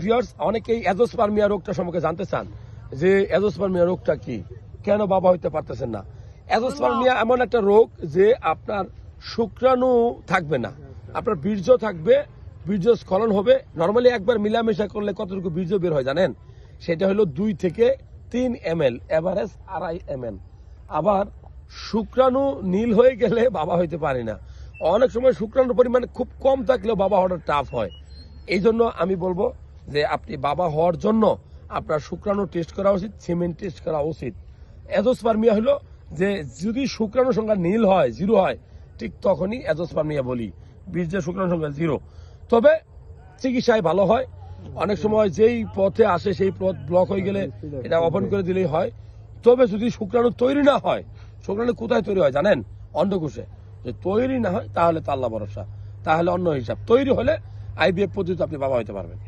Viewers, অনেকেই azoospermia রোগটা সম্পর্কে জানতে চান যে অ্যাজোস্পার্মিয়া রোগটা কি, কেন বাবা হইতে পারতেছেন না। অ্যাজোস্পার্মিয়া এমন একটা রোগ যে আপনার শুক্রাণু থাকবে না, আপনার বীর্য থাকবে, বীর্য স্খলন হবে। নর্মালি একবার মিলামেশা করলে কতটুকু বীর্য বের হয় জানেন? সেটা হলো 2 থেকে 3 ml, এভারেজ 2.5 ml। আবার শুক্রাণু নীল হয়ে গেলে বাবা হইতে পারে না। অনেক সময় শুক্রাণুর পরিমাণ খুব কম থাকলেও বাবা হওয়াটা টাফ হয়। এই জন্য আমি বলবো যে আপনি বাবা হওয়ার জন্য আপনার শুক্রাণু টেস্ট করা উচিত, সিমেন টেস্ট করা উচিত। অ্যাজোস্পার্মিয়া হলো যে যদি শুক্রাণু সংখ্যা নীল হয়, 0 হয়, ঠিক তখনই অ্যাজোস্পার্মিয়া বলি, বীর্যের শুক্রাণু সংখ্যা 0। তবে চিকিৎসায় ভালো হয়। অনেক সময় যেই পথে আসে সেই পথ ব্লক হয়ে গেলে এটা ওপেন করে দিলেই হয়। তবে যদি শুক্রাণু তৈরি না হয়, শুক্রাণু কোথায় তৈরি হয় জানেন? অন্ডকোষে। যে তৈরি না হয় তাহলে তো আল্লাহ ভরসা, তাহলে অন্য হিসাব। তৈরি হলে আইভিএফ পদ্ধতিতে আপনি বাবা হইতে পারবেন।